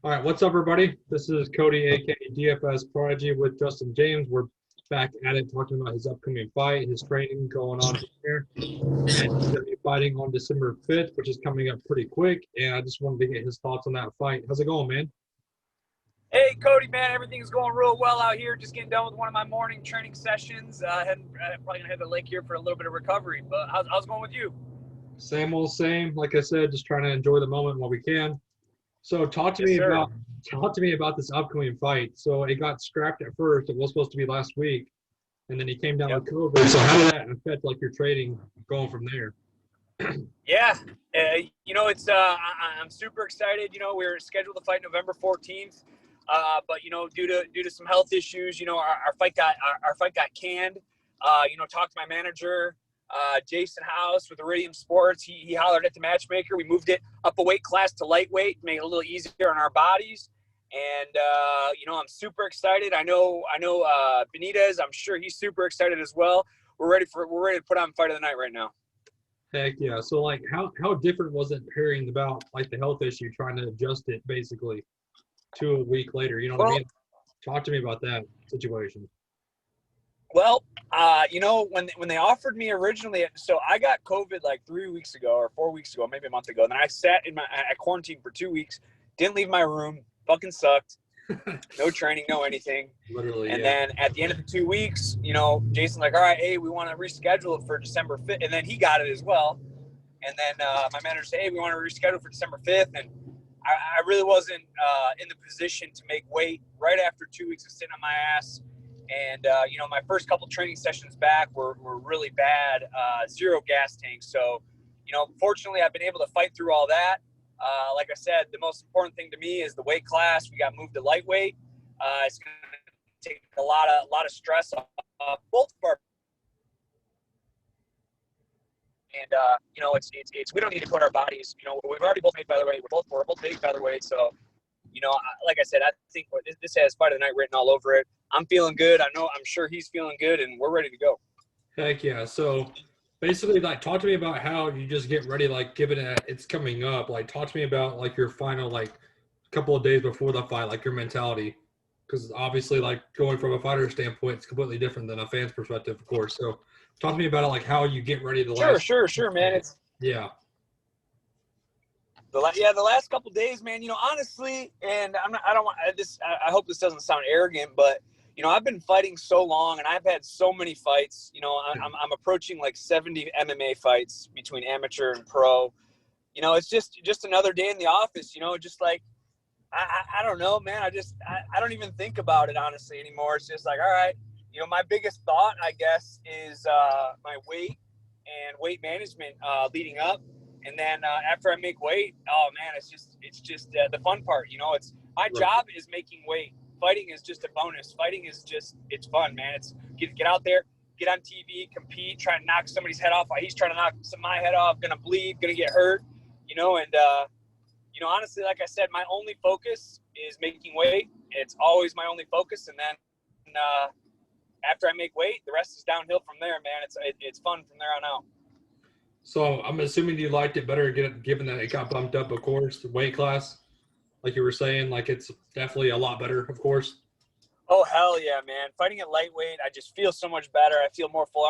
All right, what's up, everybody? This is Cody, aka DFS Prodigy, with Justin Jaynes. We're back at it, talking about his upcoming fight, his training going on here, and he's going to be fighting on December 5th, which is coming up pretty quick. And I just wanted to get his thoughts on that fight. How's it going, man? Hey, Cody, man, everything's going real well out here. Just getting done with one of my morning training sessions. Probably gonna hit the lake here for a little bit of recovery. But how's it going with you? Same old same. Like I said, just trying to enjoy the moment while we can. So talk to Yes, me sir. about this upcoming fight. So it got scrapped at first. It was supposed to be last week, and then he came down Yep. with COVID. So how did that affect like your trading going from there? Yeah, it's I'm super excited. We're scheduled to fight November 14th, but due to some health issues, our fight got canned. Talked to my manager, Jason House with Iridium Sports. He hollered at the matchmaker. We moved it up a weight class to lightweight to make it a little easier on our bodies. And I'm super excited. I know Benitez. I'm sure he's super excited as well. We're ready to put on fight of the night right now. Heck yeah. So like how different was it hearing about like the health issue, trying to adjust it basically to a week later? You know what I mean? Talk to me about that situation. Well, when they offered me originally, so I got COVID like 3 weeks ago or 4 weeks ago, maybe a month ago. Then I quarantined for 2 weeks, didn't leave my room, fucking sucked. No training, no anything. Literally. And yeah. then at the end of the 2 weeks, Jason's like, all right, hey, we want to reschedule it for December 5th. And then he got it as well. And then my manager said, hey, we want to reschedule for December 5th. And I really wasn't in the position to make weight right after 2 weeks of sitting on my ass. And, my first couple training sessions back were really bad, 0 gas tanks. So, fortunately, I've been able to fight through all that. Like I said, the most important thing to me is the weight class. We got moved to lightweight. It's going to take a lot of stress off both of our. And, it's we don't need to put our bodies, we've already both made featherweight. We're both big featherweight. So, like I said, I think this has fight of the night written all over it. I'm feeling good. I'm sure he's feeling good, and we're ready to go. Heck yeah. So basically, like, talk to me about how you just get ready, like, given that it's coming up. Like, talk to me about, like, your final, like, couple of days before the fight, like, your mentality. Because obviously, like, going from a fighter standpoint, it's completely different than a fan's perspective, of course. So talk to me about, like, how you get ready Sure, man. Yeah. The last couple of days, man, honestly, and I hope this doesn't sound arrogant, but, I've been fighting so long and I've had so many fights, I'm approaching like 70 MMA fights between amateur and pro. It's just another day in the office, just like, I don't know, man. I don't even think about it honestly anymore. It's just like, all right, my biggest thought, I guess, is my weight and weight management leading up. And then after I make weight, oh man, it's just the fun part. It's my job is making weight. Fighting is just a bonus. Fighting is it's fun, man. It's get out there, get on TV, compete, try to knock somebody's head off while he's trying to knock my head off. Gonna bleed, gonna get hurt, And honestly, like I said, my only focus is making weight. It's always my only focus. And then after I make weight, the rest is downhill from there, man. It's fun from there on out. So I'm assuming you liked it better, given that it got bumped up, of course, the weight class. Like you were saying, like it's definitely a lot better, of course. Oh, hell yeah, man. Fighting at lightweight, I just feel so much better. I feel more full.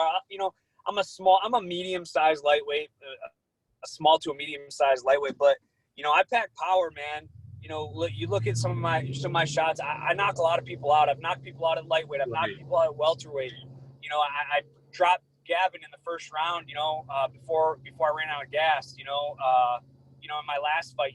I'm a medium-sized lightweight, a small to a medium-sized lightweight, but, I pack power, man. You look at some of my shots, I knock a lot of people out. I've knocked people out at lightweight. I've knocked people out at welterweight. I dropped Gavin in the first round, before I ran out of gas, in my last fight,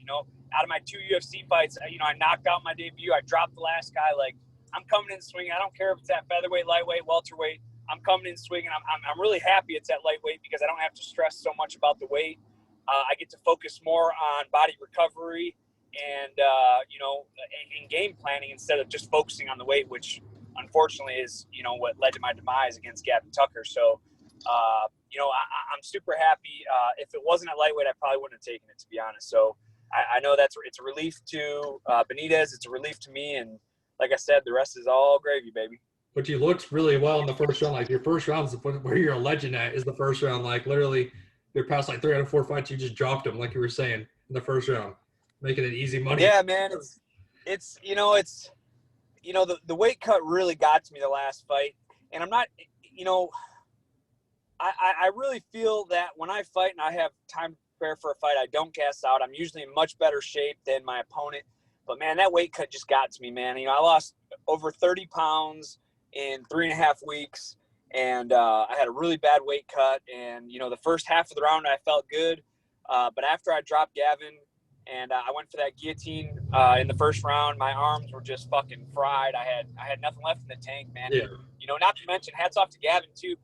out of my 2 UFC fights, I knocked out my debut. I dropped the last guy. Like, I'm coming in swinging. I don't care if it's at featherweight, lightweight, welterweight. I'm coming in swinging. I'm really happy it's at lightweight because I don't have to stress so much about the weight. I get to focus more on body recovery and, and game planning instead of just focusing on the weight, which unfortunately is, what led to my demise against Gavin Tucker. So, I'm super happy. If it wasn't at lightweight, I probably wouldn't have taken it, to be honest. So I know it's a relief to Benitez. It's a relief to me. And like I said, the rest is all gravy, baby. But you looked really well in the first round. Like your first round is where you're a legend at is the first round. Like literally your past like 3 out of 4 fights, you just dropped them, like you were saying, in the first round, making it easy money. Yeah, man. it's the weight cut really got to me the last fight, and I'm not, I really feel that when I fight and I have time to prepare for a fight, I don't gas out. I'm usually in much better shape than my opponent. But, man, that weight cut just got to me, man. I lost over 30 pounds in 3.5 weeks, and I had a really bad weight cut. And, the first half of the round I felt good. But after I dropped Gavin and I went for that guillotine in the first round, my arms were just fucking fried. I had nothing left in the tank, man. Yeah. Not to mention, hats off to Gavin, too.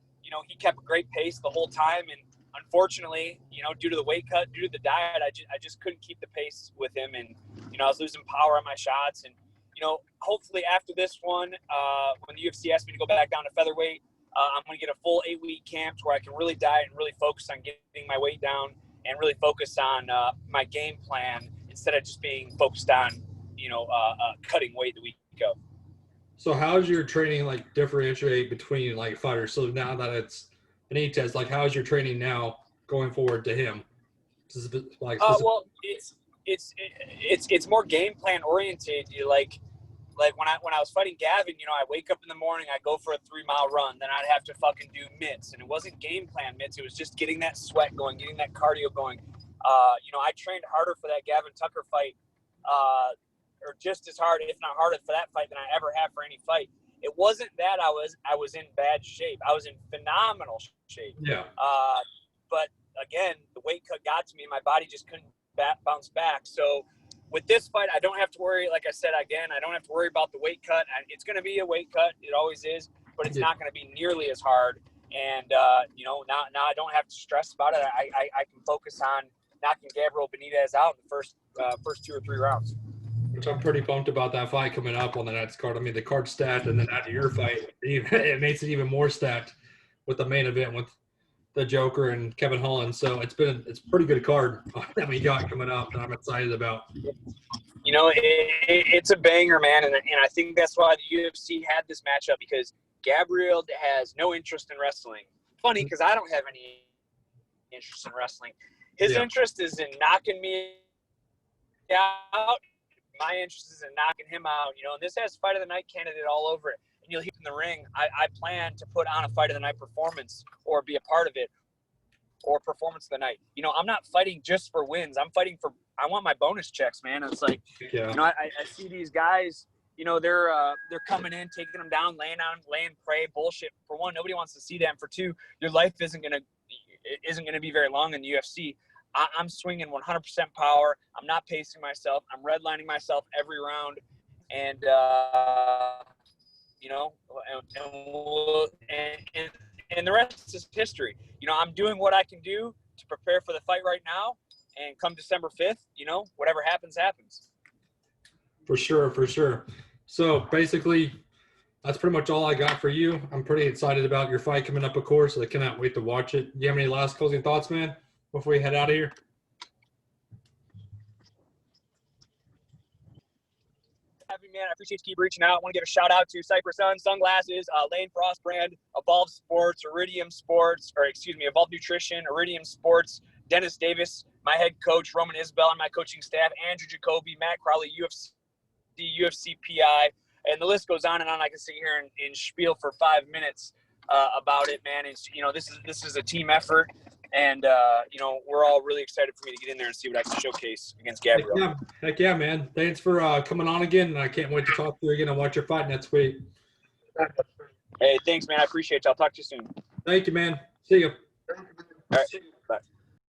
He kept a great pace the whole time, and unfortunately, due to the weight cut, due to the diet, I just couldn't keep the pace with him, and I was losing power on my shots, and hopefully after this one, when the UFC asked me to go back down to featherweight, I'm going to get a full 8-week camp where I can really diet and really focus on getting my weight down and really focus on my game plan instead of just being focused on cutting weight the week ago. So how's your training like differentiate between like fighters? So now that it's an E-test, like how's your training now going forward to him? Well, it's more game plan oriented. Like when I was fighting Gavin, I wake up in the morning, I go for a 3-mile run, then I'd have to fucking do mitts, and it wasn't game plan mitts. It was just getting that sweat going, getting that cardio going. I trained harder for that Gavin Tucker fight. Or just as hard, if not harder, for that fight than I ever have for any fight. It wasn't that I was in bad shape. I was in phenomenal shape. Yeah. But again, the weight cut got to me. My body just couldn't bounce back. So with this fight, I don't have to worry. Like I said, again, I don't have to worry about the weight cut. It's going to be a weight cut. It always is. But it's not going to be nearly as hard. And, now I don't have to stress about it. I can focus on knocking Gabriel Benitez out in the first 2 or 3 rounds. Which I'm pretty pumped about that fight coming up on the next card. I mean, the card's stacked, and then after your fight, it makes it even more stacked with the main event with the Joker and Kevin Holland. So it's a pretty good card that we got coming up that I'm excited about. It's a banger, man, and I think that's why the UFC had this matchup, because Gabriel has no interest in wrestling. Funny, because I don't have any interest in wrestling. His interest is in knocking me out. My interest is in knocking him out, and this has Fight of the Night candidate all over it. And you'll hear in the ring, I plan to put on a Fight of the Night performance or be a part of it or performance of the night. I'm not fighting just for wins. I'm fighting I want my bonus checks, man. It's like, I see these guys, they're coming in, taking them down, laying prey, bullshit. For one, nobody wants to see that. And for two, your life isn't going to be very long in the UFC. I'm swinging 100% power. I'm not pacing myself. I'm redlining myself every round, and and the rest is history. I'm doing what I can do to prepare for the fight right now, and come December 5th, whatever happens, happens. For sure. So basically, that's pretty much all I got for you. I'm pretty excited about your fight coming up, of course. So I cannot wait to watch it. Do you have any last closing thoughts, man, before we head out of here? Man, I appreciate you keep reaching out. I want to give a shout out to Cypress Sun Sunglasses, Lane Frost brand, Evolve Sports, Evolve Nutrition, Iridium Sports, Dennis Davis, my head coach, Roman Isbell, and my coaching staff, Andrew Jacoby, Matt Crowley, UFC PI, and the list goes on and on. I can sit here and spiel for 5 minutes about it, man. It's, this is a team effort. And, we're all really excited for me to get in there and see what I can showcase against Gabriel. Heck yeah, man. Thanks for coming on again. And I can't wait to talk to you again and watch your fight next week. Hey, thanks, man. I appreciate you. I'll talk to you soon. Thank you, man. See you. All right.